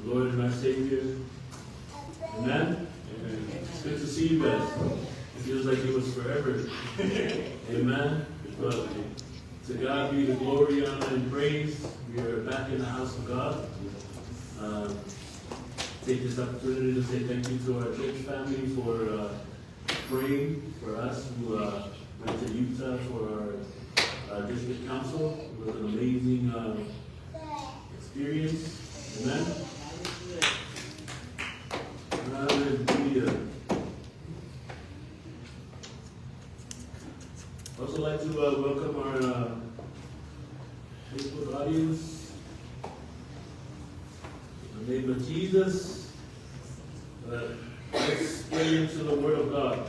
the Lord and our Savior. Amen? Amen. It's good to see you guys. It feels like it was forever. Amen? But to God be the glory, honor, and praise. We are back in the house of God. Take this opportunity to say thank you to our church family for praying for us who went to Utah for our district council. It was an amazing experience. Amen? Hallelujah. I'd also like to welcome our Facebook audience. In the name of Jesus, let's get into the Word of God.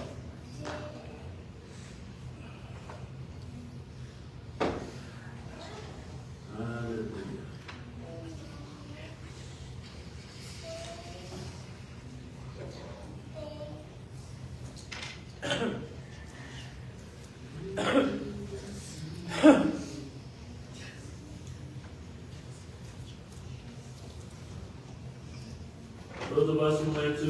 Those of us who went to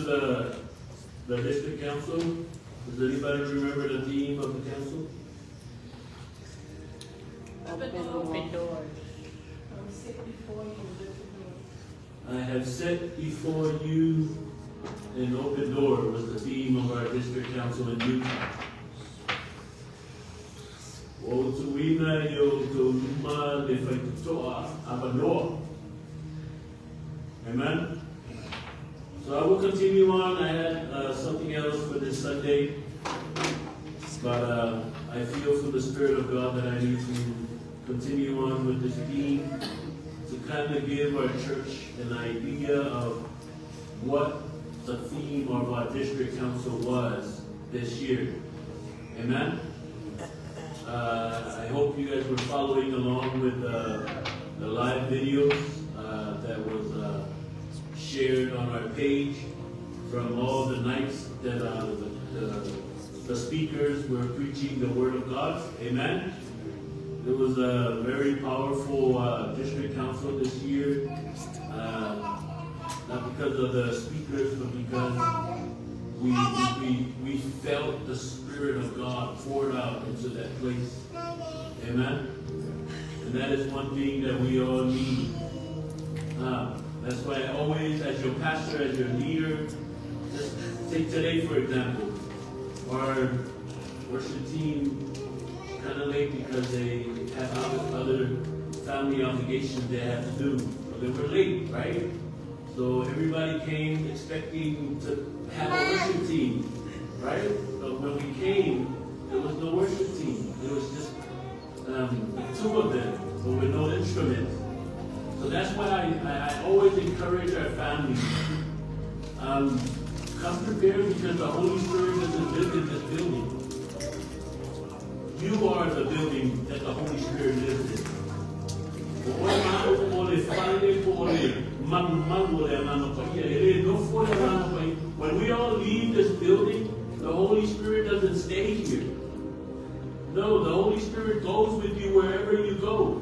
the district council, does anybody remember the theme of the council? Open doors. I have set before you an open door was the theme of our district council in Utah. O tuina yo to luma le faitoa abanoa. Amen. So I will continue on. I had something else for this Sunday, but I feel from the Spirit of God that I need to continue on with this theme to kind of give our church an idea of what the theme of our district council was this year. Amen? I hope you guys were following along with the live videos that was shared on our page from all the nights that the speakers were preaching the Word of God. Amen? It was a very powerful district council this year. Not because of the speakers, but because we felt the Spirit of God poured out into that place. Amen? And that is one thing that we all need. That's why I always, as your pastor, as your leader, just take today for example. Our worship team kind of late because they have other family obligations they had to do. So they were late, right? So everybody came expecting to have a worship team, right? But when we came, there was no worship team. It was just the two of them, but with no instruments. So that's why I always encourage our families, come prepared because the Holy Spirit doesn't live in this building. You are the building that the Holy Spirit lives in. When we all leave this building, the Holy Spirit doesn't stay here. No, the Holy Spirit goes with you wherever you go.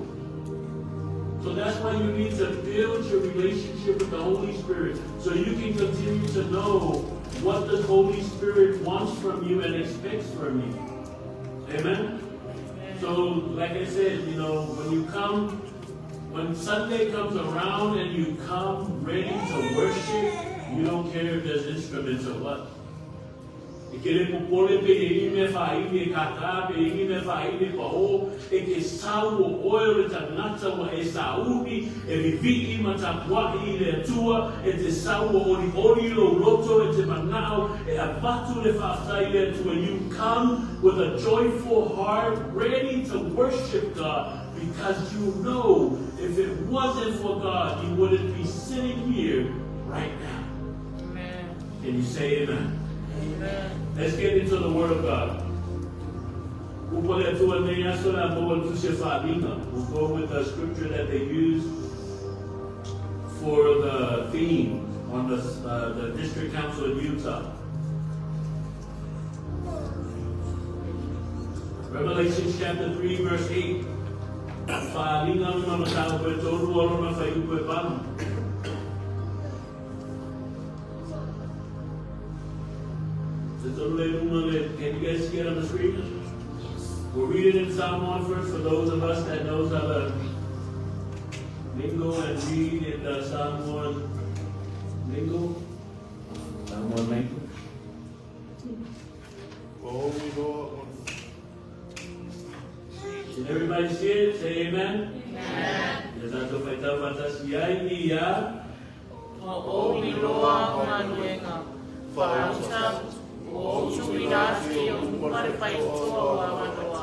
So that's why you need to build your relationship with the Holy Spirit so you can continue to know what the Holy Spirit wants from you and expects from you. Amen? So, like I said, when Sunday comes around and you come ready to worship, you don't care if there's instruments or what. When you come with a joyful heart, ready to worship God, because you know if it wasn't for God, you wouldn't be sitting here right now. Amen. Can you say amen? Amen. Let's get into the Word of God. We'll go with the scripture that they used for the theme on the district council in Utah. Revelation chapter 3, verse 8. Can you guys see it on the screen? We'll read it in Psalm 1 first for those of us that knows how to lingo and read in the Psalm 1 lingo. Psalm 1 language. Holy Lord. Did everybody see it? Say amen. Amen. Yes, I told my tapas ya. Holy Lord, Manuenga. Pausa. O subirasi o marpai tua wa manoa.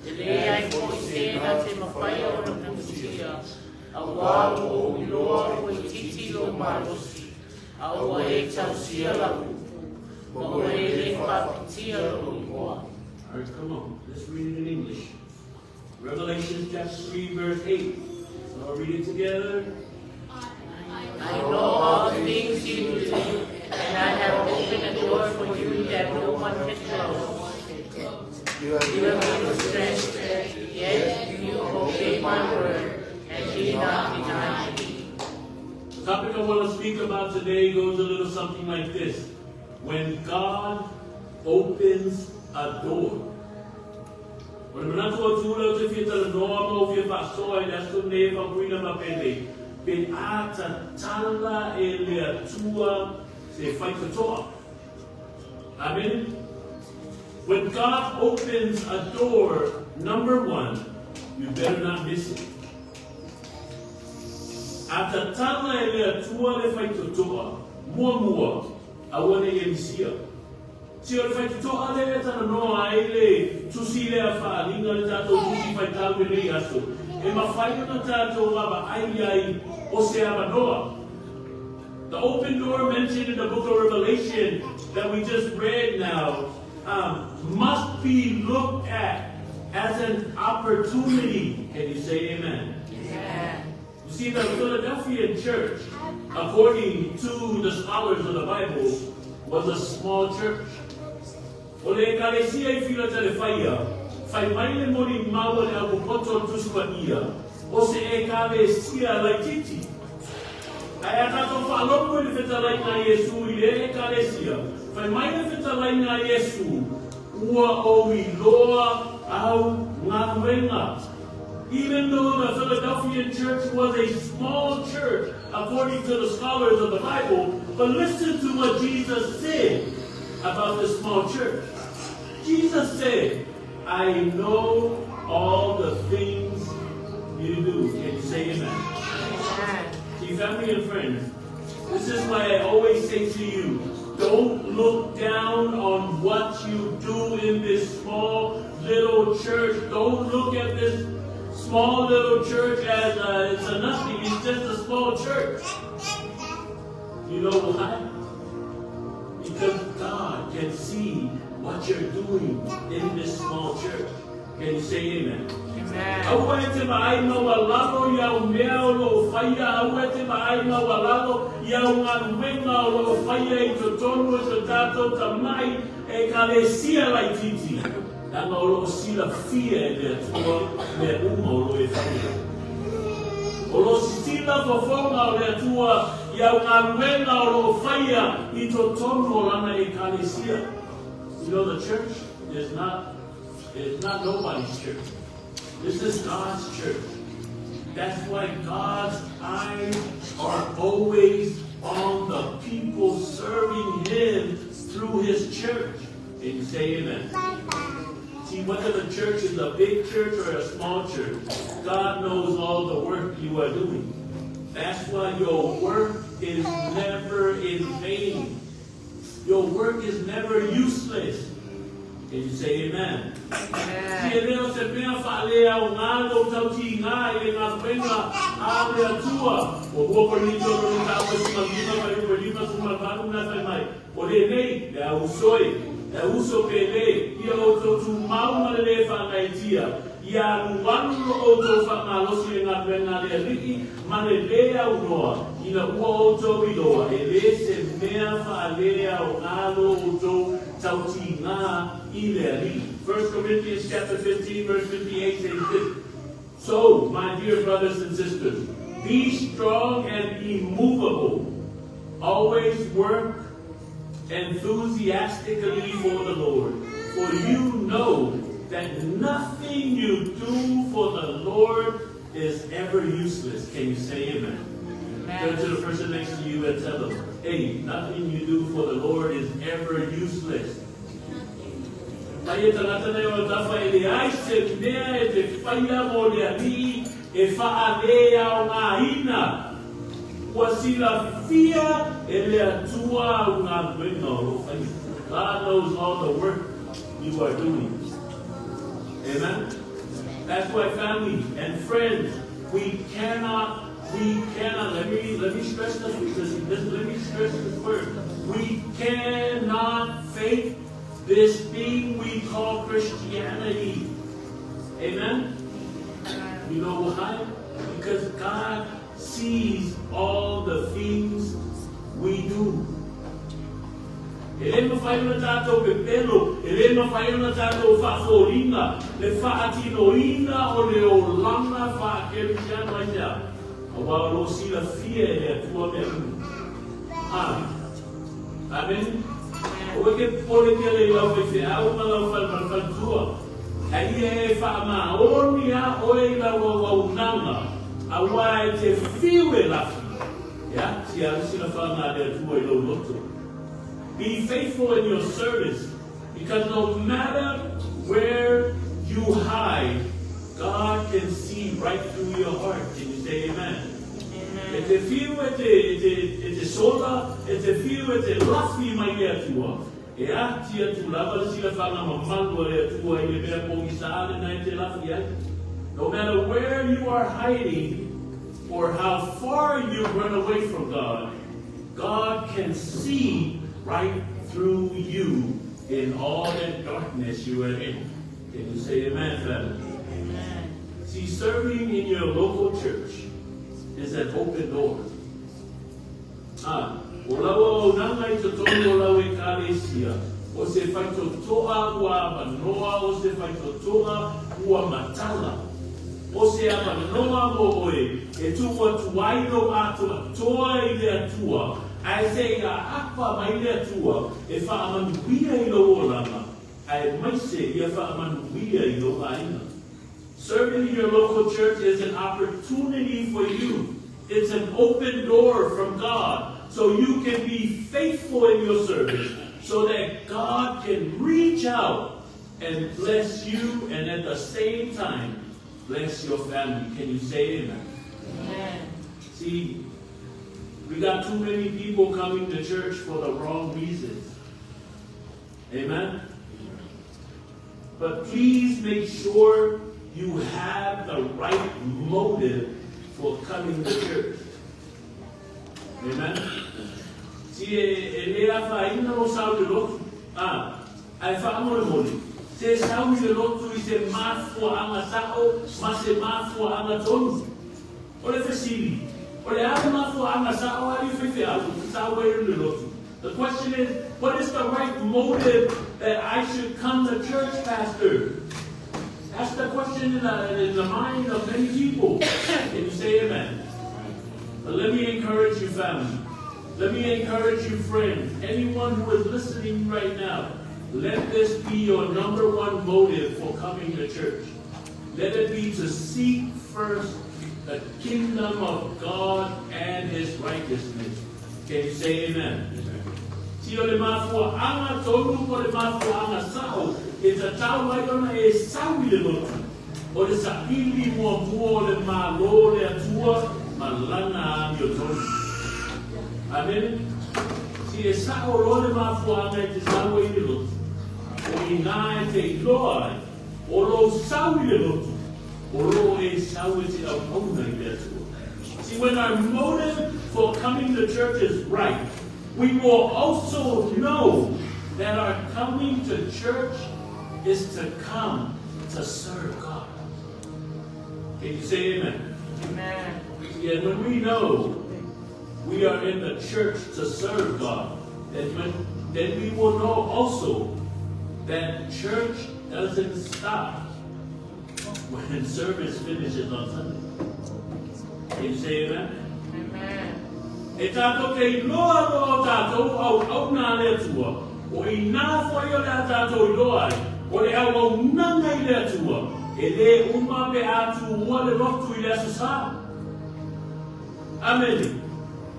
Le ai poisena te mapai o na musia. Awa o Lord o titi lo marosi. Awa e tausia la upu. Awa e le papitia lo moa. All right, come on. Let's read it in English. Revelation chapter 3, verse 8. So I'll read it together. I know all things you do, and I have opened a door for you that no one can close. You have You have been strength, yet you obey my word, and did not deny me. The topic I want to speak about today goes a little something like this. When God opens a door. When we're not going to if it's a normal, if you're soy, that's the name of freedom of Pele. Beata Tala Elia Tua, say fight the door. Amen. When God opens a door, number one, you better not miss it. Ata Tala Elia Tua, le fight the door. More, I want to see you. Si o fai to ale tana no aile tu si le fa linga le tato tu si fai tau le aso e ma fai no tato lava ai o se abanoa. The open door mentioned in the book of Revelation that we just read now must be looked at as an opportunity. Can you say amen? Amen. You see, the Philadelphian church, according to the scholars of the Bible, was a small church. O le ekalesia I fila tele whaia, whai mai le mori maua le aku poto tusupania, o se ekalesia lai titi. Ai akato whaalopu le whita lai na Yesu I le ekalesia, whai mai le whita lai na Yesu, ua o I loa au ngā wenga. Even though the Philadelphian church was a small church, according to the scholars of the Bible, but listen to what Jesus said about this small church. Jesus said, I know all the things you do. Can you say amen? Amen. See, family and friends, this is why I always say to you, don't look down on what you do in this small little church. Don't look at this small little church as it's a nothing. It's just a small church. You know why? Because God can see what you're doing in this small church. Can you say amen? Amen. Awete maaina walalo ya umea lo faya. Awete maaina walalo ya unganuenga lo faya. Itotono itotato tamai e kalesia laititi. Tanga lo sila fia e tua me uma lo e faya. Olo sila fofonga o tua ya unganuenga lo faya. Itotono lana e kalesia. You know, the church is not nobody's church. This is God's church. That's why God's eyes are always on the people serving Him through His church. Can you say amen? See, whether the church is a big church or a small church, God knows all the work you are doing. That's why your work is never in vain. Your work is never useless. Can you say amen? Amen. Se Deus se penha falea o ngalo tauti nga e nga penga abre a tua o vou permito no tau se malima para o permito se malvado na mai o nei é o soi é o so pele e o to mau na le fa na tia e a no o to fa malo se nga penga le riki manelea o noa e na o to biloa e le se penha falea o ngalo o to tauti nga ileri. 1 Corinthians chapter 15, verse 58 says this. So, my dear brothers and sisters, be strong and immovable. Always work enthusiastically for the Lord. For you know that nothing you do for the Lord is ever useless. Can you say amen? Turn to the person next to you and tell them, hey, nothing you do for the Lord is ever useless. God knows all the work you are doing. Amen? That's why family and friends, we cannot, let me stress this because let me stress this word. We cannot fake this thing we call Christianity. Amen? You know why? Because God sees all the things we do. Ele mawhaina tātou pepelo, ele mawhaina tātou whaaforinga, le whaatinoina o le o langa whaakerisiana ia. Awa lo sila fia e atua me unu. Amen? O ke pole ke le lau pe te au malau whalmantua. Ai e whaamaoni a oe lau waunanga. Awa e te whiu e lafi. Ya, si sila whaanga le atua e lau loto. Be faithful in your service, because no matter where you hide, God can see right through your heart. Can you say amen? Amen. Te whiu e te sola, e te whiu e te lafi mai e atua. E ati atu lava sila whanga mamalua e atua i le mea pongi saale na e te lafi ai. No matter where you are hiding, or how far you run away from God, God can see right through you in all that darkness you are in. Can you say amen, family? Amen. See, serving in your local church is an open door. O nanga I te tono o lau e kālesia, o se whai to toa ua manoa, o se whai to toa ua matala. O se amanoa mo oe, e tua tuaino atua toa I le atua, ai se ia apa mai le atua, e whaamanuia I lo o lama, ai maise ia whaamanuia I lo aina. Serving in your local church is an opportunity for you. It's an open door from God, so you can be faithful in your service, so that God can reach out and bless you, and at the same time, bless your family. Can you say amen? Amen. See, we got too many people coming to church for the wrong reasons. Amen? But please make sure you have the right motive for coming to church. Amen? See, e lea whaina o sau de lotu. Ai whaamore mori. Se sau de lotu I se mafua anga sao, ma se mafua anga tonu. O le whesiri. O le ave mafua anga sao, ari whiwhi alu. Sau e unu lotu. The question is, what is the right motive that I should come to church, Pastor? That's the question in the mind of many people. Can you say amen? But let me encourage you, family. Let me encourage you, friends. Anyone who is listening right now, let this be your number one motive for coming to church. Let it be to seek first the kingdom of God and His righteousness. Can you say amen? Si o le mafua anga tonu o le mafua anga sao, e ta tau ai ona e sawi le lotu. O le saili mua mua o le malo le atua, ma lana ami o tonu. Amen? Si e sao lo le mafua anga e te sawi le lotu. O I ngā e te iloa, o lo sawi le lotu. O lo e sawi te au mauna I le atua. See, when our motive for coming to church is right, we will also know that our coming to church is to come to serve God. Can you say amen? Amen. Yeah, when we know we are in the church to serve God, then we will know also that church doesn't stop when service finishes on Sunday. Can you say amen? Amen. E tātou kei loa loa tātou au nā lea tua. O I nā whai o lea tātou I loa ai. O le au nanga I lea tua. E le uma pe atu ua le rotu I lea sasā. Amen.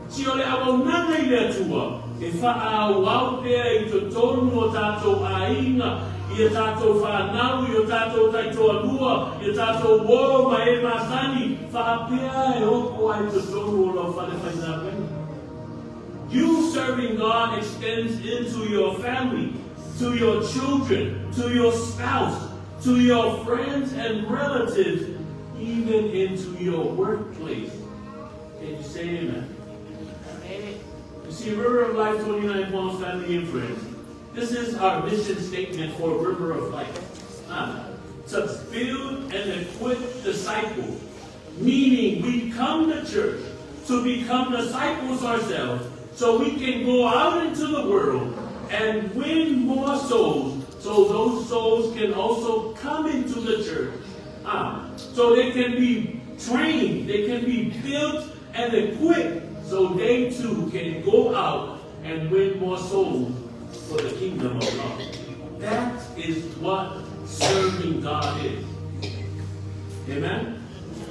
Si o le au nanga I lea tua. E wha au pea I to tonu o tātou ainga. I tātou whanau, I tātou taitoa lua, I tātou wō ma e māsani, whaapea e oko ai to tonu o lau whale whaina pena. You serving God extends into your family, to your children, to your spouse, to your friends and relatives, even into your workplace. Can you say amen? Amen. You see, River of Life 29 Palms Family and Friends, this is our mission statement for River of Life. To build and equip disciples, meaning we come to church to become disciples ourselves, so we can go out into the world and win more souls, so those souls can also come into the church. So they can be trained, they can be built and equipped, so they too can go out and win more souls for the kingdom of God. That is what serving God is. Amen?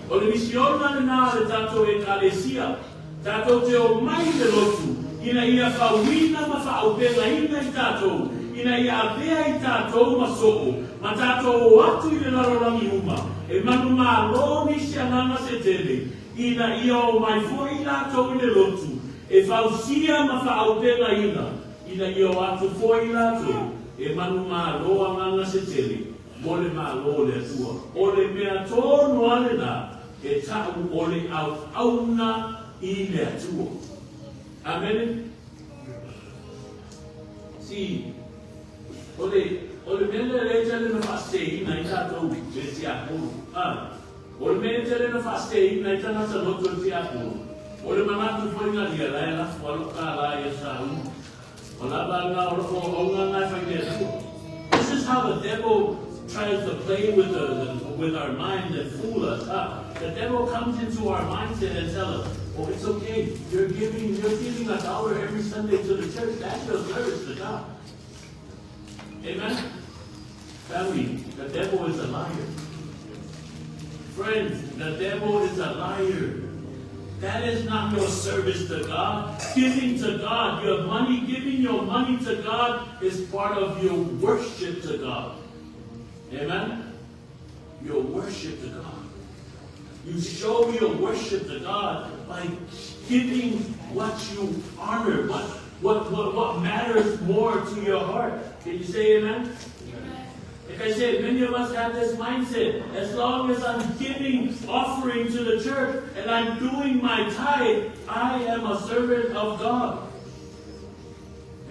O le misión na le tato e kalesia, tato te o mai le lotu, ina ia whauina ma whaupela ina I tato, ina ia avea I tato ma soo, ma tato o atu I le larorangi uma, e manu ma loni si ananga se tele, ina ia o mai fo I tato I le lotu, e whausia ma whaupela ina ia o atu fo I tato, e manu ma loa nganga se tele, mo le ma lo le atua, o le mea tonu ale na, e tau o le au na I le atua. Amen? Si, o le mele le tele na whastei na I tātou le tiapuru. O le mele tele na whastei na I tanata loto le tiapuru. O le manatu whainga lia la e la whaloka la e sa u. O la banga o loko o ngā ngai whainga atua. This is how the devil tries to play with our mind and fool us. The devil comes into our mindset and tells us, oh, it's okay. You're giving $1 every Sunday to the church. That's your service to God. Amen? Family, the devil is a liar. Friends, the devil is a liar. That is not your service to God. Giving to God, giving your money to God is part of your worship to God. Amen? Your worship to God. You show your worship to God by giving what you honor, what matters more to your heart. Can you say amen? Like I said, many of us have this mindset. As long as I'm giving offering to the church and I'm doing my tithe, I am a servant of God.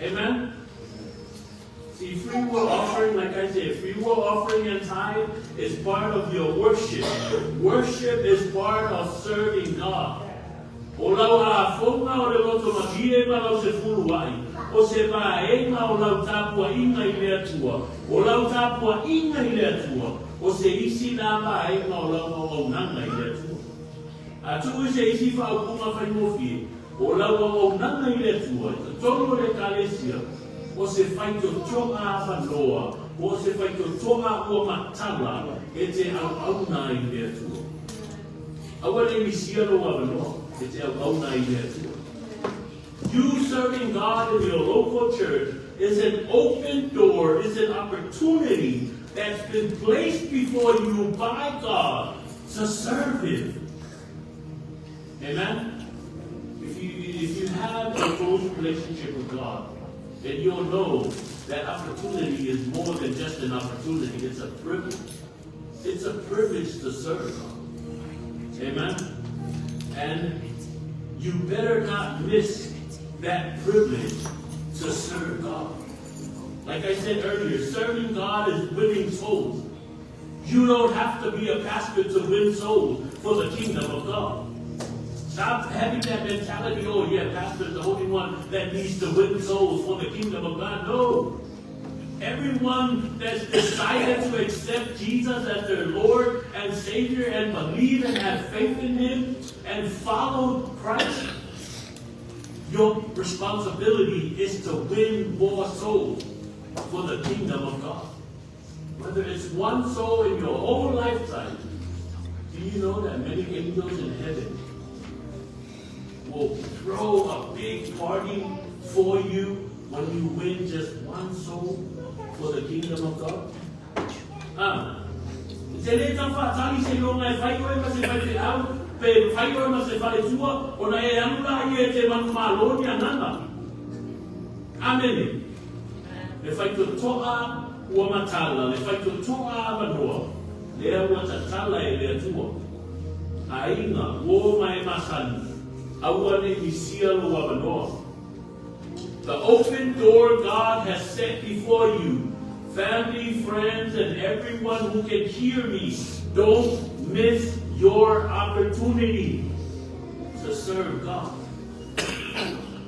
Amen? See, free will offering, like I said, free will offering and tithe is part of your worship. Worship is part of serving God. O lau a fonga o le loto makie ma lau se furu ai. O se vaenga o lau tapua inga I lea tua. O lau tapua inga I lea tua. O se isi na vaenga o lau o nanga I lea tua. A tu se isi whaupunga whaimofie. O lau o nanga I lea tua. Tono le kalesia. O se whaito tonga awhanoa. O se whaito tonga ua matala. E te au na I lea tua. Awa le misia lo awhanoa. You serving God in your local church is an open door, is an opportunity that's been placed before you by God to serve Him. Amen? If you have a close relationship with God, then you'll know that opportunity is more than just an opportunity. It's a privilege. It's a privilege to serve God. Amen? And you better not miss that privilege to serve God. Like I said earlier, serving God is winning souls. You don't have to be a pastor to win souls for the kingdom of God. Stop having that mentality, oh yeah, pastor is the only one that needs to win souls for the kingdom of God. No. Everyone that's decided to accept Jesus as their Lord and Savior and believe and have faith in Him and follow Christ, Your responsibility is to win more souls for the kingdom of God. Whether it's one soul in your whole lifetime, do you know that many angels in heaven will throw a big party for you when you win just one soul for the kingdom of God? Amen. If I could toa ua matala, if I could toa manoa, lea ua tatala e lea tua. Ainga, wo mai masani, aua ne misia lua manoa. The open door God has set before you, family, friends, and everyone who can hear me, don't miss your opportunity to serve God.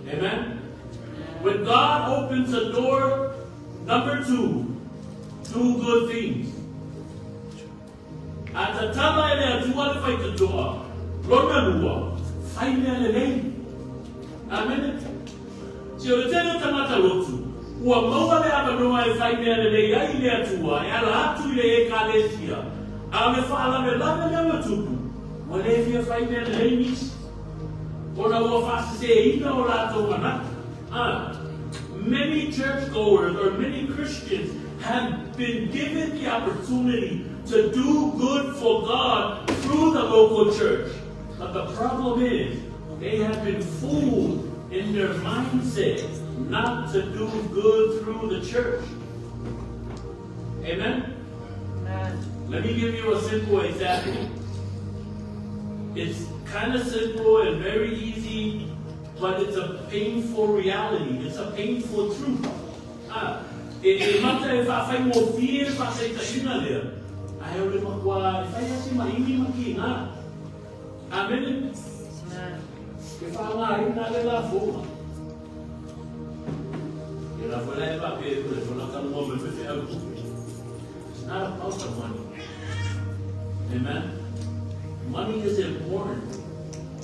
Amen? When God opens a door, number 2, do good things. At the time I want to fight the door, Lord, find me name. Amen. So the tenant tamata lotu. Ua maua le aba no ai find me name. Ai le atua. Ala atu le ekalesia. Ale fala me lava le matupu. Wale via find me name. Ora ua fasi se ina ora to mana. Many churchgoers or many Christians have been given the opportunity to do good for God through the local church. But the problem is, they have been fooled in their mindset not to do good through the church. Amen? Amen. Let me give you a simple example. It's kind of simple and very easy, but it's a painful reality. It's a painful truth. E mata e whawhai mo fie whasei ta ina lea. Ai o le makua, e whai asi maini maki ngā. Amen? E whaanga ina le la fōma. E la whala e pape e kule, whala ka mua me pepe au kupe. It's not about the money. Amen? Money is important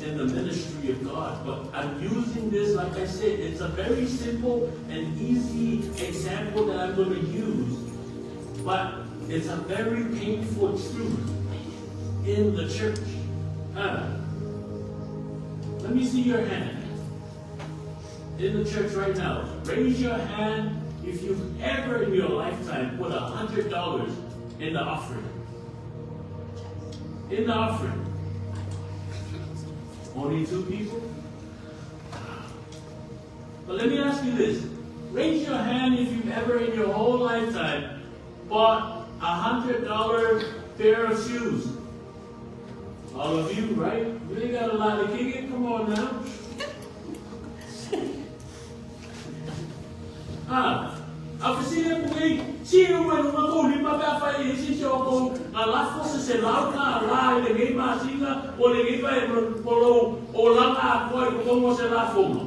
in the ministry of God, but I'm using this, like I said, it's a very simple and easy example that I'm going to use, but it's a very painful truth in the church. Let me see your hand in the church right now. Raise your hand if you've ever in your lifetime put $100 in the offering. In the offering. Only 2 people? But let me ask you this. Raise your hand if you've ever in your whole lifetime bought $100 pair of shoes. All of you, right? You ain't got a lot to kick it. Come on now. Afisina kuei, siu manu mako lima kafa e si choko, alafo se lauka la le ngai masinga o le ngai pai polo o langa ko ko se la foma.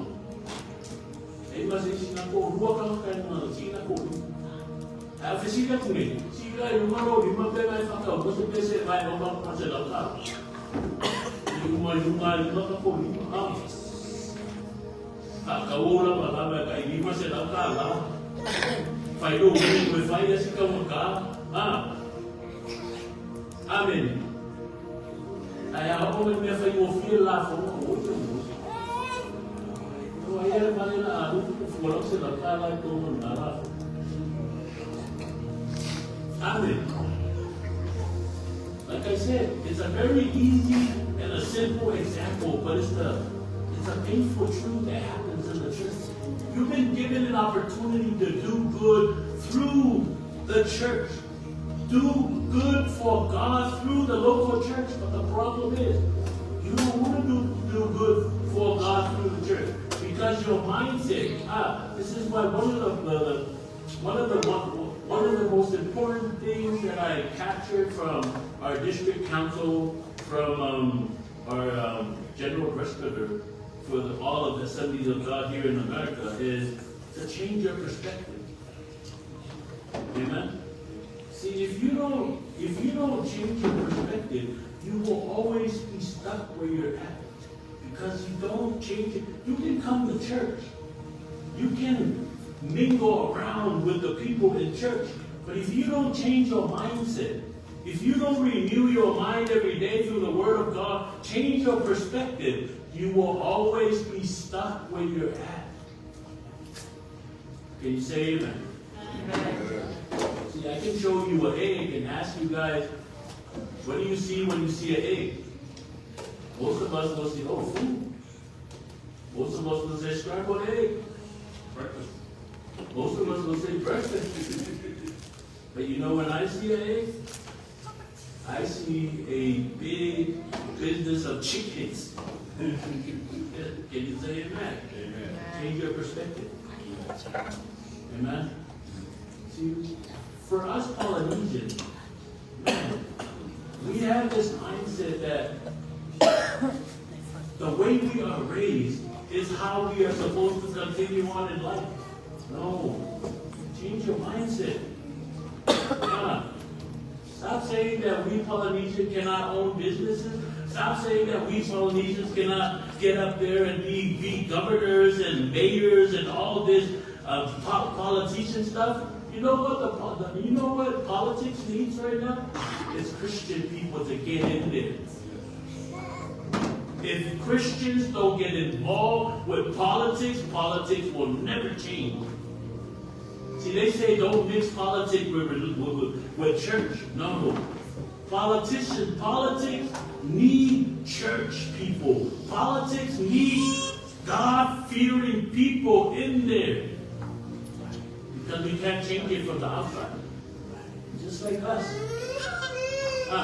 E masina ko ruaka ka na sina ko. Afisina kuei, sila e maro lima pena e faka o se pese vai o ma se lauka. Lima ko lima. Kaula malama ka lima se lauka la. Phải đủ mình mới phải ra công một cả. Amen. Ai học mình mới phải một phía là không có hỗ trợ. Tôi ấy là bao là đúng phụ lắm sẽ làm ta lại tôi mình đã là. Amen. Like I said, it's a very easy and a simple example, but it's a painful truth that happens in the church. You've been given an opportunity to do good through the church. Do good for God through the local church, but the problem is, you don't want to do good for God through the church because your mindset. This is why one of the most important things that I captured from our district council, from our general presbyter, for all of the Assemblies of God here in America is to change your perspective. Amen. See, if you don't change your perspective, you will always be stuck where you're at because you don't change it. You can come to church. You can mingle around with the people in church. But if you don't change your mindset, if you don't renew your mind every day through the Word of God, change your perspective, you will always be stuck where you're at. Can you say amen? Amen. See, I can show you an egg and ask you guys, what do you see when you see an egg? Most of us will say, oh, food. Most of us will say scrambled egg. Breakfast. Most of us will say breakfast. But you know when I see an egg? I see a big business of chickens. Can you say amen? Amen. Change your perspective. Amen. See, for us Polynesians, man, we have this mindset that the way we are raised is how we are supposed to continue on in life. No. Change your mindset. Stop saying that we Polynesians cannot own businesses. Stop saying that we Polynesians cannot get up there and be governors and mayors and all this politician stuff. You know what politics needs right now? It's Christian people to get in there. If Christians don't get involved with politics, politics will never change. See, they say don't mix politics with church. No. Politics need church people. Politics need God-fearing people in there. Because we can't change it from the outside. Just like us. No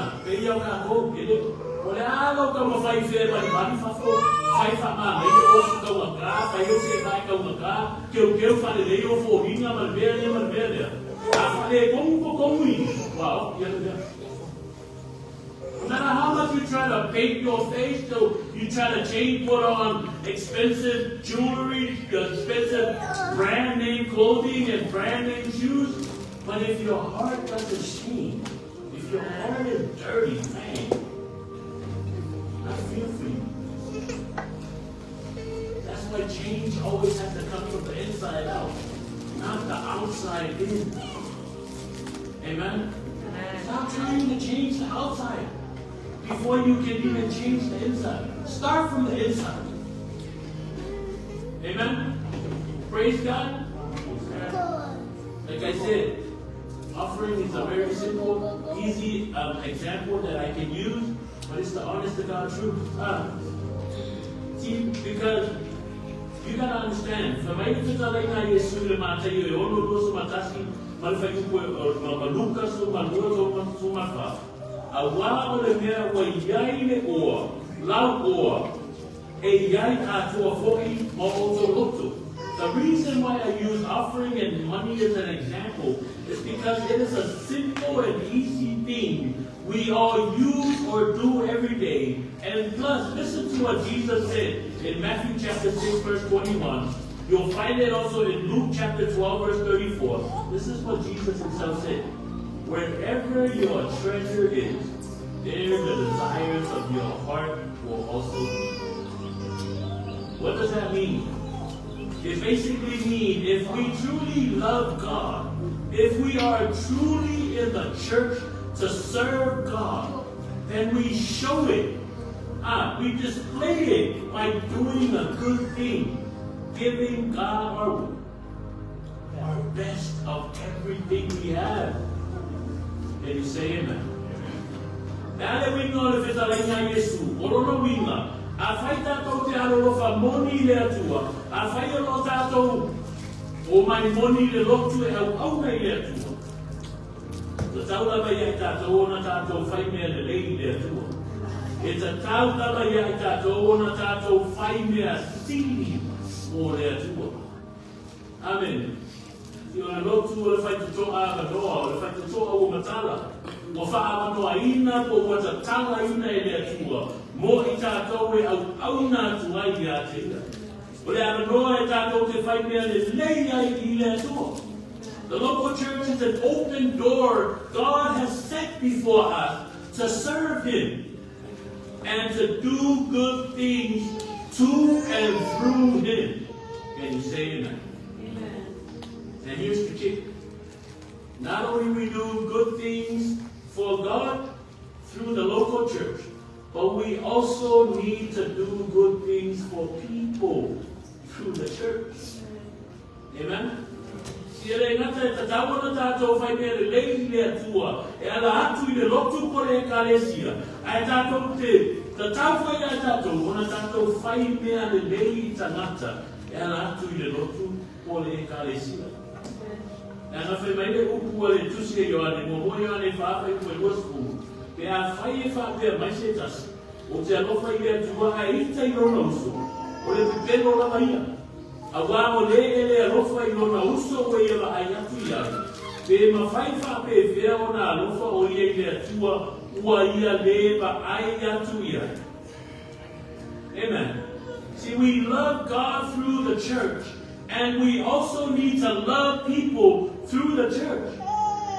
matter how much you try to paint your face, so you try to put on expensive jewelry, expensive brand name clothing and brand name shoes, but if your heart doesn't change, if your heart is dirty, man, I feel for you. That's why change always has to come from the inside out, not the outside in. Amen? Stop trying to change the outside before you can even change the inside. Start from the inside. Amen? Praise God. Like I said, offering is a very simple, easy example that I can use, but it's the honest to God truth. See, because you gotta understand, the reason why I use offering and money as an example is because it is a simple and easy thing we all use or do every day. And plus, listen to what Jesus said in Matthew chapter 6, verse 21. You'll find it also in Luke chapter 12, verse 34. This is what Jesus himself said. Wherever your treasure is, there the desires of your heart will also be. What does that mean? It basically means if we truly love God, if we are truly in the church to serve God, then we show it. We display it by doing a good thing, giving God our best of everything we have. Can you say amen? Now that we know if it's a lenya Yesu, orono winga, a fight that out there of money there to a fight out that o my money the look to a out there to the Taula Bayata, Ona Tato, 5 million lady there too. It's a Taula Bayata, Ona Tato, 5 million CD or there too. Amen. You are not to fight to Toa, or fight to Toa Matala. Wafa no aina ko wata tala ina ile tua mo ita towe au auna tua ia tena ole ana no ita to te fai mea le leia ile tua. The local church is an open door God has set before us to serve Him and to do good things to and through him. Can you say amen? Amen. And here's the kick. Not only we do good things for God through the local church, but we also need to do good things for people through the church. Amen? Sire ngata tatawa na tato fai mere lei le atua e ala atu I le lotu pore e kalesia ai tato te tatawa fai ai tato ona tato fai mea le lei tangata e ala atu I le lotu pore e kalesia nga fai mai le upu le tusi e yoane mo yoane fa fai ko wasku pe a fai e fa pe mai se tas o te alofa I le atua ai ita I lona uso o le pipeno la maia awa o le alofa I lona uso o ia la ai atu ia pe mawhai wha pe whea o na alofa o ia I le atua ua ia le ba ai atu ia. Amen. See, we love God through the church, and we also need to love people through the church.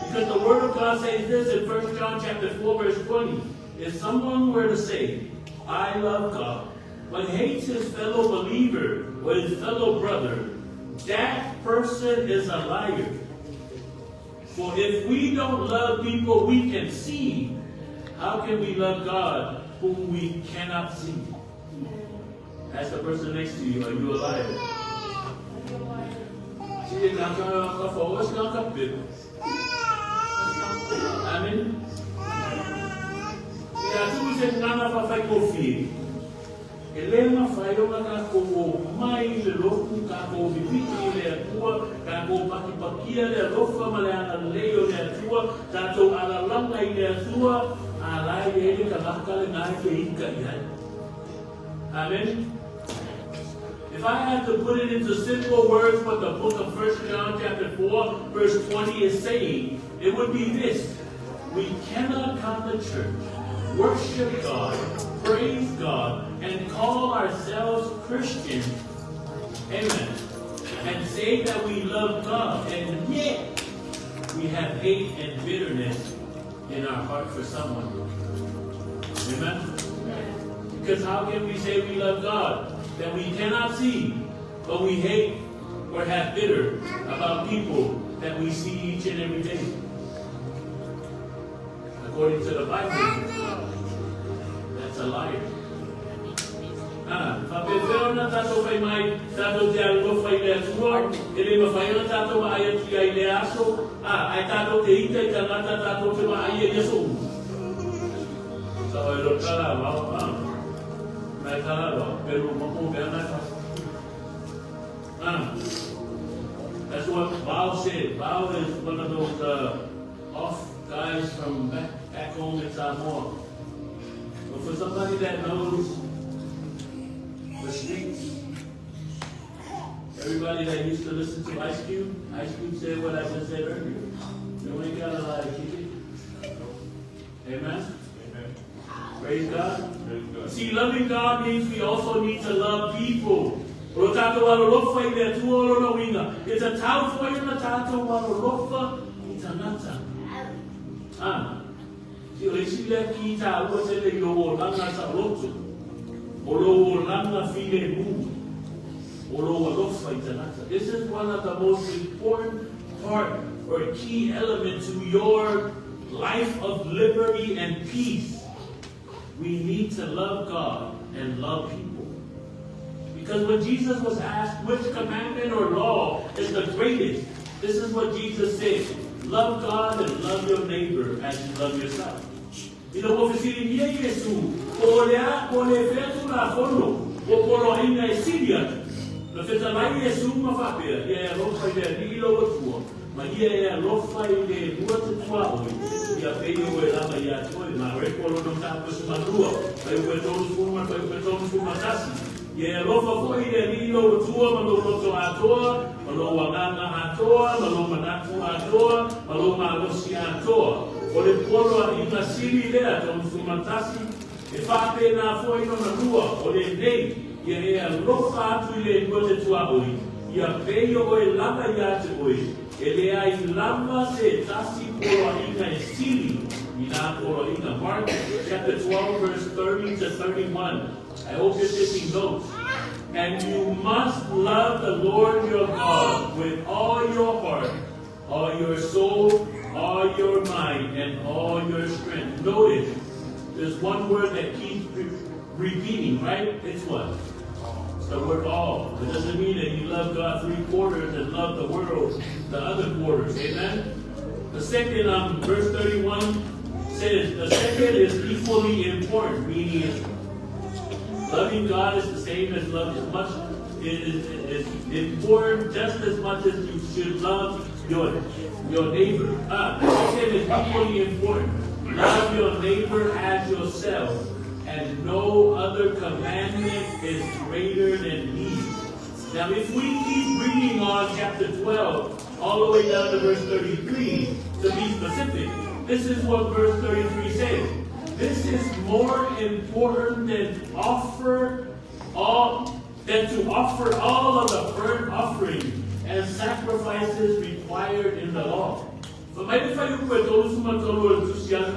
Because the Word of God says this in 1 John chapter 4 verse 20. If someone were to say, I love God, but hates his fellow believer or his fellow brother, that person is a liar. For if we don't love people we can see, how can we love God whom we cannot see? Ask the person next to you, are you a liar? Amen. Elena Fayola kako mai le loku kako bibiki le atua kako pakipakia le lofa maleana leo le atua tato ala langa I le atua ala ele kalaka le nai ke ika ia. Amen. If I had to put it into simple words what the book of 1 John chapter 4 verse 20 is saying, it would be this: we cannot come to church, worship God, praise God, and call ourselves Christians, amen, and say that we love God, and yet we have hate and bitterness in our heart for someone. Amen? Because how can we say we love God that we cannot see, but we hate or have bitter about people that we see each and every day? According to the Bible, that's a liar. Papel na tato fai mai tato te alo fai le atua ele ma fai na tato ma ai tu ai le aso ai tato te ita I tangata tato te ma ai yeso so lo kala wa mai kala wa pero mo ko be na that's what Bao said. Bao is one of those off guys from back home in Samoa. But for somebody that knows the streets, everybody that used to listen to Ice Cube said what I just said earlier. You ain't got a lot of kick it. Amen? Amen. Praise God. Praise God. See, loving God means we also need to love people. It's a town for you, This is one of the most important part or key element to your life of liberty and peace. We need to love God and love people. Because when Jesus was asked which commandment or law is the greatest, this is what Jesus said: love God and love your neighbor as you love yourself. You know, if you see Jesus, if it's a lie, Jesus, my father, yeah, look by the deal ma ia lofa I le bua te tuao ia pei o e lama ia toi ma rekolo no tapu sumatua pai o e tonu suma pai o e tonu suma tasi ia lofa fo I le lilo o tua ma lo roto atoa ma lo wanganga atoa ma lo manatu atoa ma lo malosi atoa o le polo a ina sili lea tonu suma tasi e whape na fo ino na lua o le nei ia lofa atu I le bua te tuao ia pei o e lama ia te oi ele ai lama se tasi polo ina e sili ina polo ina. Mark chapter 12 verse 30 to 31. I hope you're taking notes. And you must love the Lord your God with all your heart, all your soul, all your mind, and all your strength. Notice, there's one word that keeps repeating, right? It's what? It's the word all. It doesn't mean that you love God 3/4 and love the world the other quarters. Amen? The second, verse 31 says, the second is equally important, meaning loving God is the same as love as much is important just as much as you should love your neighbor. The second is equally important. Love your neighbor as yourself, and no other commandment is greater than these. Now, if we keep reading on chapter 12, all the way down to verse 33, to be specific, this is what verse 33 says. This is more important than to offer all of the burnt offering and sacrifices required in the law. So maybe for you put those who enthusiasm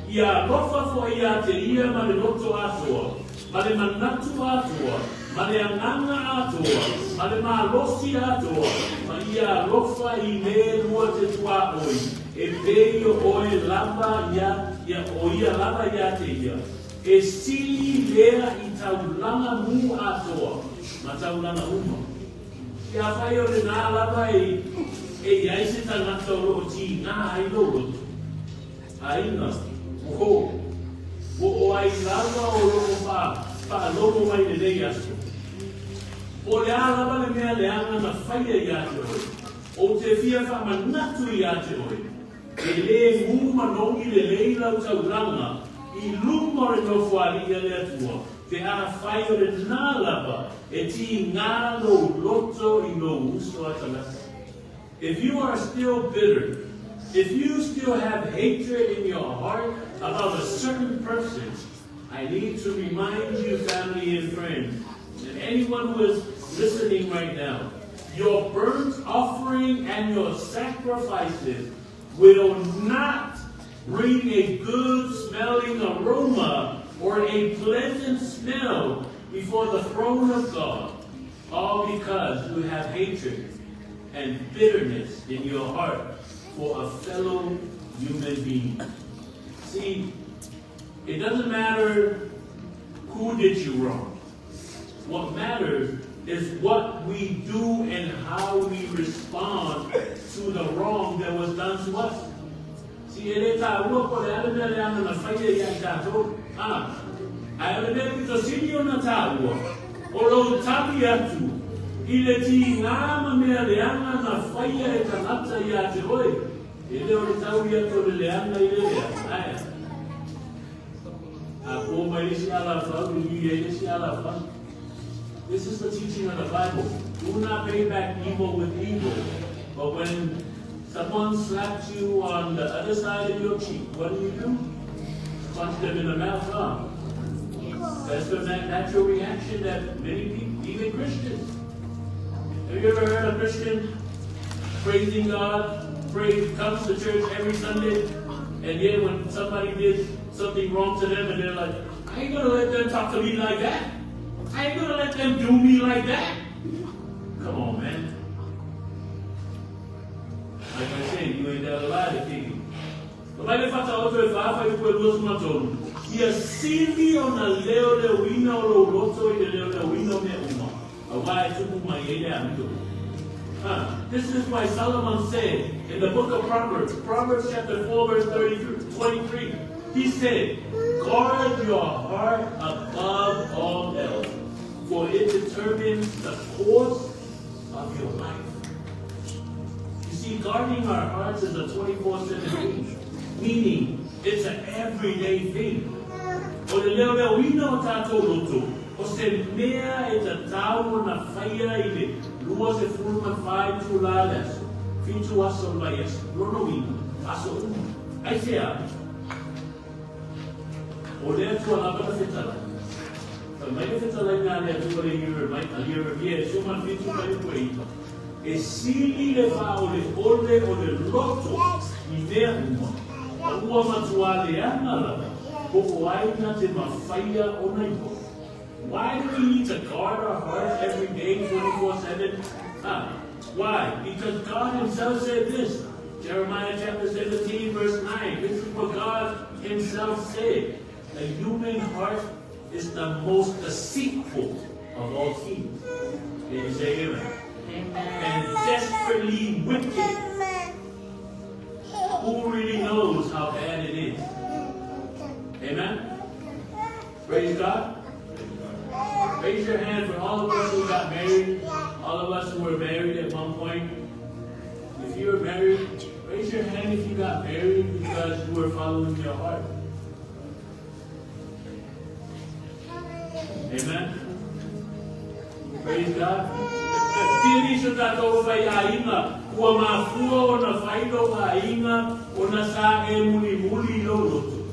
ya rofa fo ya te ia ma le loto atua, ma le manatu atua, ma le anganga atua, ma le malosi atua, ma ia rofa I me lua te tua oi, e peio oi lava ya o ia lava ya te ia, e sili lea I taulanga mu atua, ma taulanga uma. Ia whai o le nā lava e iaise tangata o loo ti ngā ai loo, aina. O ai lava o loo pa lomo mai le nei aso. O le a lava le mea le anga na whaia I ate oi. O te fia wha manatu I ate oi. E le ngu manongi le leila utauranga I luma re no whari I le atua. Te a whai o le nā lava e ti ngā lo loto I lo uso atalasa. If you are still bitter, if you still have hatred in your heart about a certain person, I need to remind you, family and friends, and anyone who is listening right now, your burnt offering and your sacrifices will not bring a good smelling aroma or a pleasant smell before the throne of God, all because you have hatred and bitterness in your heart for a fellow human being. See, it doesn't matter who did you wrong. What matters is what we do and how we respond to the wrong that was done to us. See, ele ta ua po le alebele ana na whaia I tātou. Alebele pito sini o na tā ua. O lo tabi atu. I le ti ngāma mea leanga na whaia e kanata I ate oi. E leo le tau I ato le leanga I le lea. A po mai isi ala whau, I isi ala whau. This is the teaching of the Bible. Do not pay back evil with evil. But when someone slaps you on the other side of your cheek, what do? Punch them in the mouth, huh? That's the natural reaction that many people, even Christians. Have you ever heard a Christian praising God, comes to church every Sunday, and yet when somebody did something wrong to them, and they're like, I ain't gonna let them talk to me like that. I ain't gonna let them do me like that. Come on, man. Like I said, you ain't that alive, King. But my father also, if I fight with those matons, he has seen me on a leo de wino or roto in the leo de wino me uma. A why took my This is why Solomon said in the book of Proverbs chapter 4, verse 23, he said, guard your heart above all else, for it determines the course of your life. You see, guarding our hearts is a 24/7 thing, meaning it's an everyday thing. O le leo leo ino tātou roto, o se mea e ta tau na whaia I le lua se fulma whai tu la leso, fitu aso mai esu, rono ino, aso umu. Ai sea, o lea tua la bata whetala. Ka mai ka whetala I ngā lea tua le hira kia, so man fitu mai ua ito. E sili le wha o le ole o le loto I mea uma, a ua matua le ana lava, ko o aina te mawhaia o nei po. Why do we need to guard our hearts every day, 24/7? Why? Because God himself said this. Jeremiah chapter 17, verse 9. This is what God himself said. The human heart is the most deceitful of all things. Can you say amen? And desperately wicked. Who really knows how bad it is? Amen? Praise God. Raise your hand for all of us who got married, all of us who were married at one point. If you were married, raise your hand if you got married because you were following your heart. Amen? Praise God. Tiri sudah tahu saya ingat, kua mafua ona faido ka inga ona sa e muli lolo.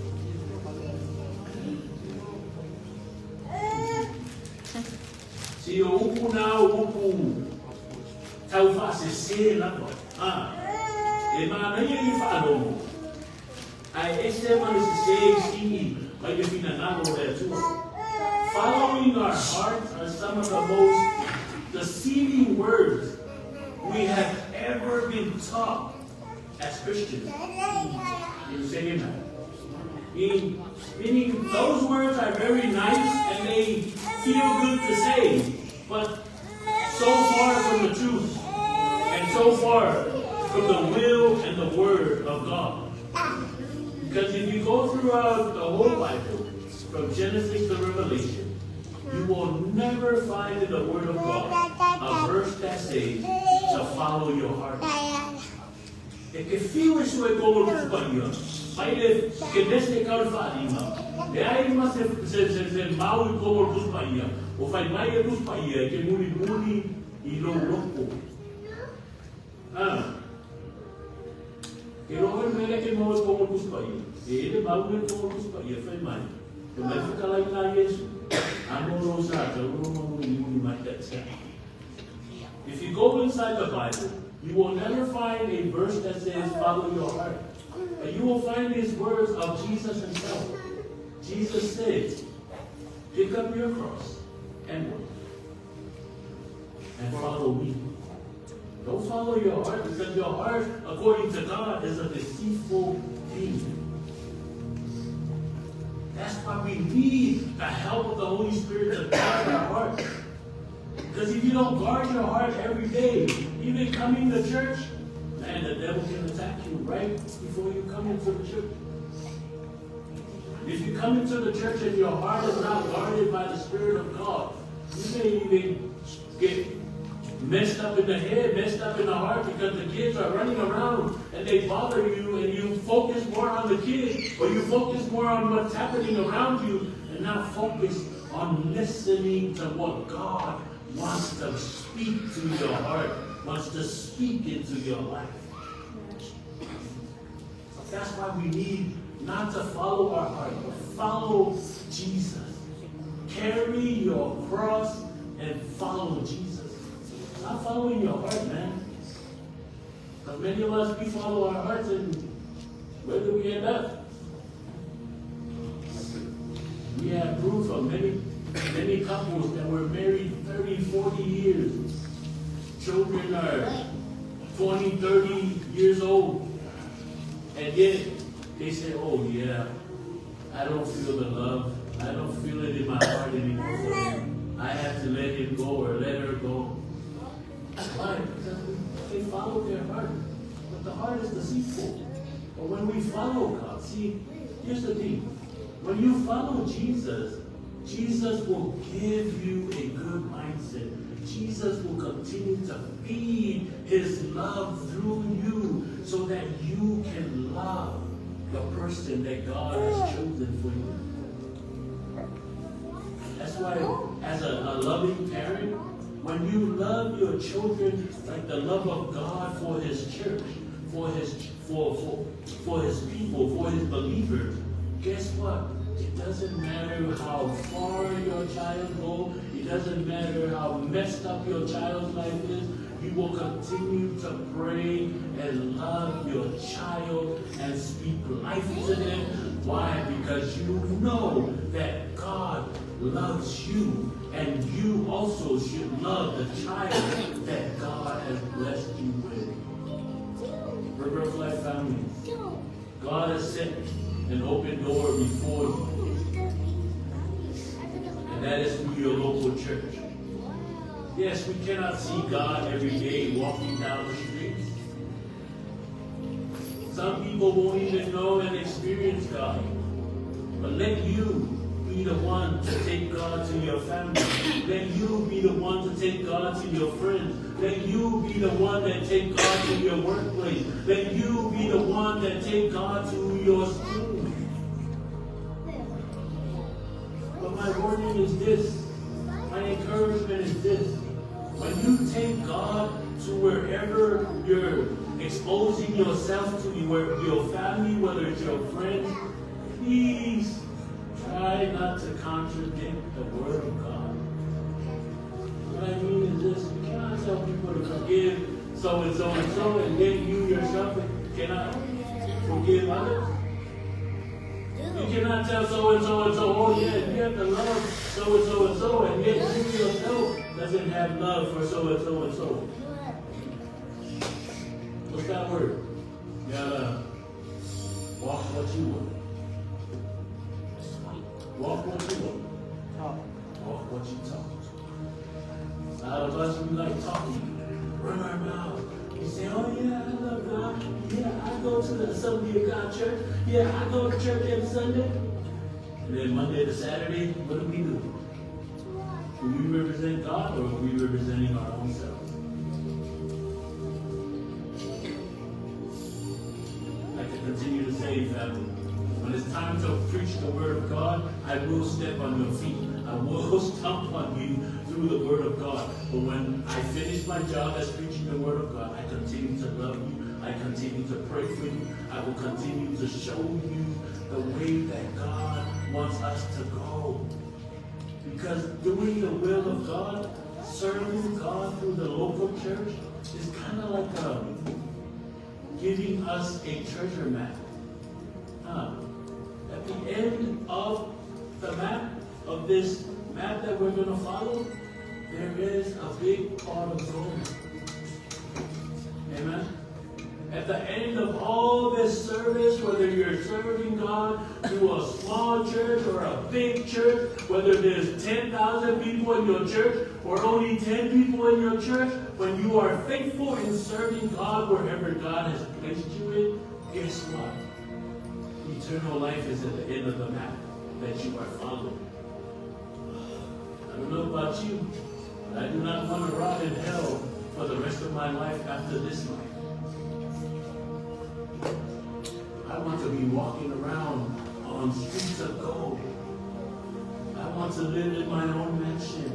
Si o upu na o upu tau fa se la ko. E mana ia I falo. Ai ese mana se si mai ke fina na no le tu. Following our hearts are some of the most deceiving words we have ever been taught as Christians. You say amen. Meaning those words are very nice and they feel good to say, but so far from the truth and so far from the will and the word of God. Because if you go throughout the whole Bible, from Genesis to Revelation, you will never find in the Word of God a verse that says to follow your heart. E que fio isso é como o espanhol. Mas que nesse caso farinha. E aí mas se mal como o espanhol. O faz mais do espanhol que muni e louco. Que não é que mal como o espanhol. Ele mal como o espanhol faz mais. Mas fica lá em Jesus. If you go inside the Bible, you will never find a verse that says follow your heart. But you will find these words of Jesus himself. Jesus says, pick up your cross and walk. And follow me. Don't follow your heart because your heart, according to God, is a deceitful thing. That's why we need the help of the Holy Spirit to guard our heart. Because if you don't guard your heart every day, even coming to church, man, the devil can attack you right before you come into the church. If you come into the church and your heart is not guarded by the Spirit of God, you may even get messed up in the head, messed up in the heart because the kids are running around and they bother you and you focus more on the kids or you focus more on what's happening around you and not focus on listening to what God wants to speak to your heart, wants to speak into your life. That's why we need not to follow our heart, but follow Jesus. Carry your cross and follow Jesus. Stop following your heart, man. Because many of us, we follow our hearts and where do we end up? We have proof of many couples that were married 30, 40 years. Children are 20, 30 years old. And yet, they say, oh yeah, I don't feel the love. I don't feel it in my heart anymore for him. I have to let him go or let her go. Why? Because they follow their heart. But the heart is deceitful. But when we follow God, see, here's the thing. When you follow Jesus, Jesus will give you a good mindset. Jesus will continue to feed his love through you so that you can love the person that God has chosen for you. That's why, as a loving parent, when you love your children like the love of God for his church, for his people, for his believers, guess what? It doesn't matter how far your child goes. It doesn't matter how messed up your child's life is. You will continue to pray and love your child and speak life to them. Why? Because you know that God loves you, and you also should love the child that God has blessed you with. River of Life family, God has set an open door before you, and that is through your local church. Yes, we cannot see God every day walking down the streets. Some people won't even know and experience God. But let you be the one to take God to your family. Let you be the one to take God to your friends. Let you be the one that take God to your workplace. Let you be the one that take God to your school. But my warning is this. My encouragement is this. When you take God to wherever you're exposing yourself to, your family, whether it's your friends, please try not to contradict the Word of God. What I mean is this: you cannot tell people to forgive so and so and so, and then you yourself cannot forgive others. You cannot tell so and so and so, oh yeah, you have to love so and so, and yet you yourself doesn't have love for so and so and so. What's that word? You gotta walk what you want. Walk what you want. Walk what you talk. A lot of us, we like talking. Run our mouth. You say, oh yeah, I love God. Yeah, I go to the Assembly of God church. Yeah, I go to church every Sunday. And then Monday to Saturday, what do we do? Do we represent God, or are we representing our own selves? I can continue to say, family, when it's time to preach the Word of God, I will step on your feet. I will stomp on you through the Word of God. But when I finish my job as preaching the Word of God, I continue to love you. I continue to pray for you. I will continue to show you the way that God wants us to go. Because doing the will of God, serving God through the local church, is kind of like giving us a treasure map. At the end of the map, of this map that we're going to follow, there is a big pot of gold. Amen? At the end of all this service, whether you're serving God through a small church or a big church, whether there's 10,000 people in your church or only 10 people in your church, when you are faithful in serving God wherever God has placed you in, guess what? Eternal life is at the end of the map that you are following. I don't know about you, but I do not want to rot in hell for the rest of my life after this life. I want to be walking around on streets of gold. I want to live in my own mansion.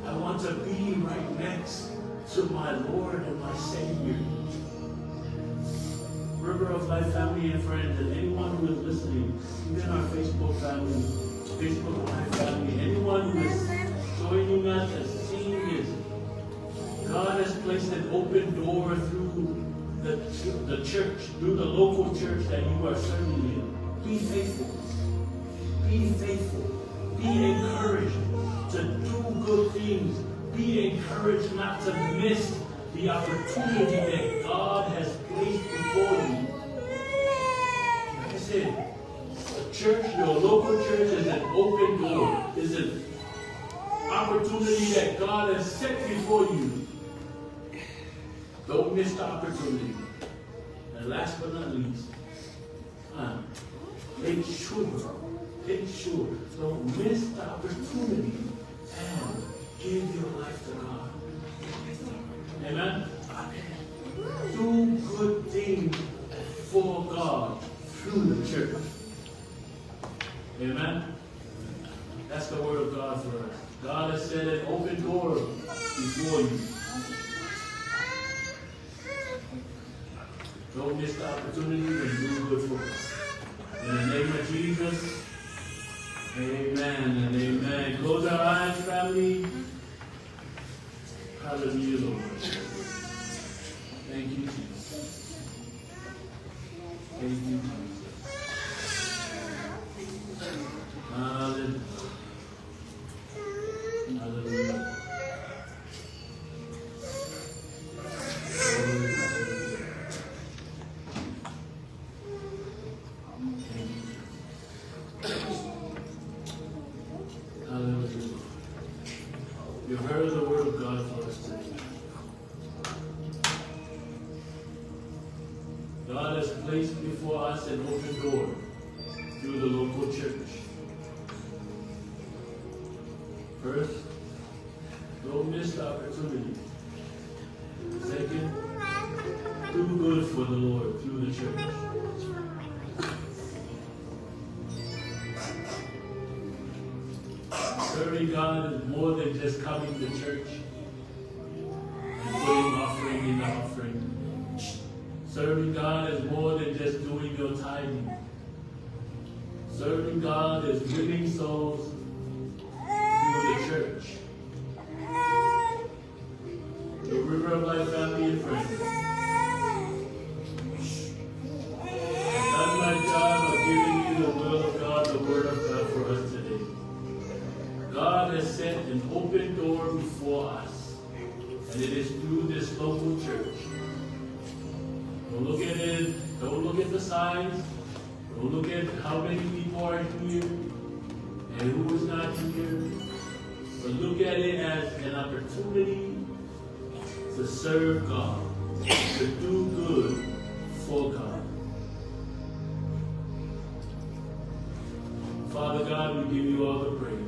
I want to be right next to my Lord and my Savior. River of Life family and friends, and anyone who is listening, even our Facebook family, Facebook Live family, anyone who is joining us and seeing this, God has placed an open door through the church, through the local church that you are serving in. Be faithful. Be faithful. Be encouraged to do good things. Be encouraged not to miss the opportunity that God has placed before you. Like I said, a church, your local church is an open door. Is an opportunity that God has set before you. Don't miss the opportunity. And last but not least, make sure, don't miss the opportunity and give your life to God. Amen? Do good things for God through the church. Amen? That's the word of God for us. God has set an open door before you. Don't miss the opportunity and do good for us. In the name of Jesus, amen and amen. Close our eyes, family. Hallelujah, Lord. Thank you, Jesus. Thank you, Jesus. Hallelujah. us today. God has placed before us an open door through the local church. First, don't miss the opportunity. Second, do good for the Lord through the church. Serving God is more than just coming to church and putting offering in the offering. Serving God is more than just doing your tithing. Serving God is winning souls through the church. The River of Life family and friends. I've done my job of giving you the will of God, the Word of God for us today. God has set an open door before us, and it is through this local church. Don't look at it, don't look at the size, don't look at how many people are here and who is not here, but look at it as an opportunity to serve God, to do good for God. Father God, we give you all the praise.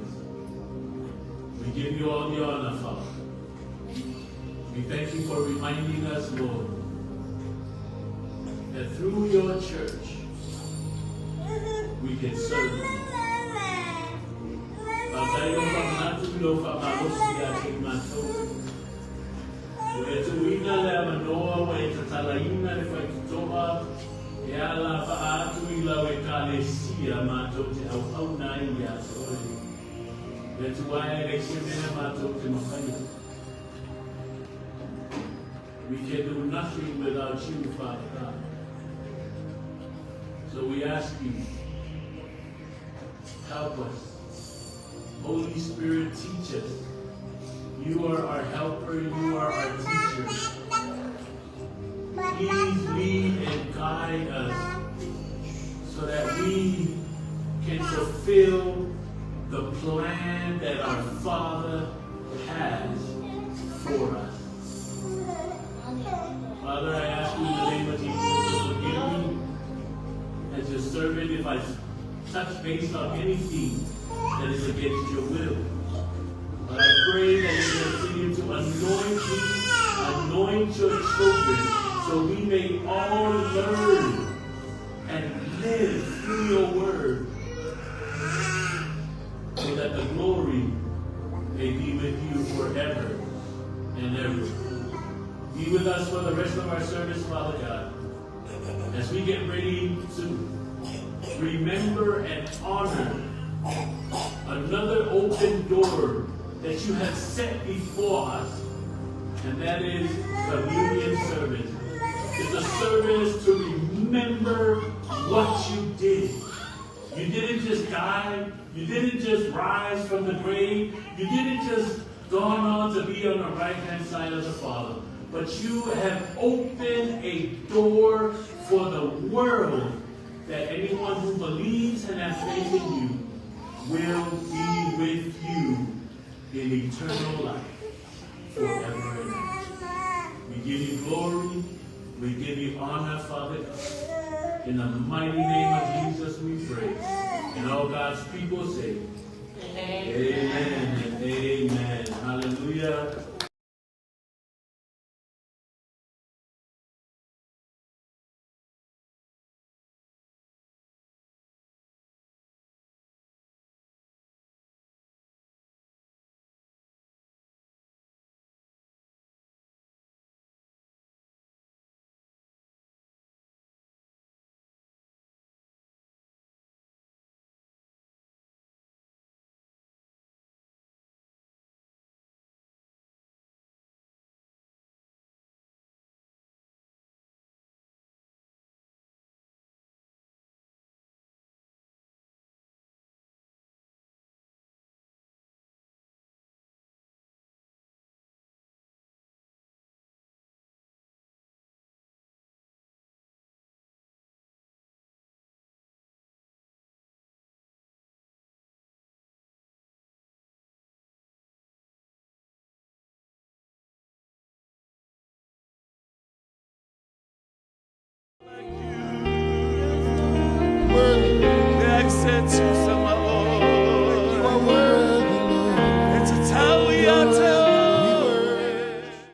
We give you all the honor, Father. We thank you for reminding us, Lord, that through your church, we can serve you. That's why we can do nothing without you, Father God. So we ask you, help us. Holy Spirit, teach us. You are our helper, you are our teacher. Please lead and guide us so that we can fulfill the plan that our Father has for us. Father, I ask you in the name of Jesus to forgive me as your servant if I touch base on anything that is against your will. But I pray that you continue to anoint your children, so we may all learn and live through your word, so that the glory may be with you forever and ever. Be with us for the rest of our service, Father God, as we get ready to remember and honor another open door that you have set before us, and that is communion service. It's a service to remember what you did. You didn't just die. You didn't just rise from the grave. You didn't just go on to be on the right-hand side of the Father. But you have opened a door for the world that anyone who believes and has faith in you will be with you in eternal life forever and ever. We give you glory. We give you honor, Father God. In the mighty name of Jesus we pray. And all God's people say, amen and amen. Hallelujah.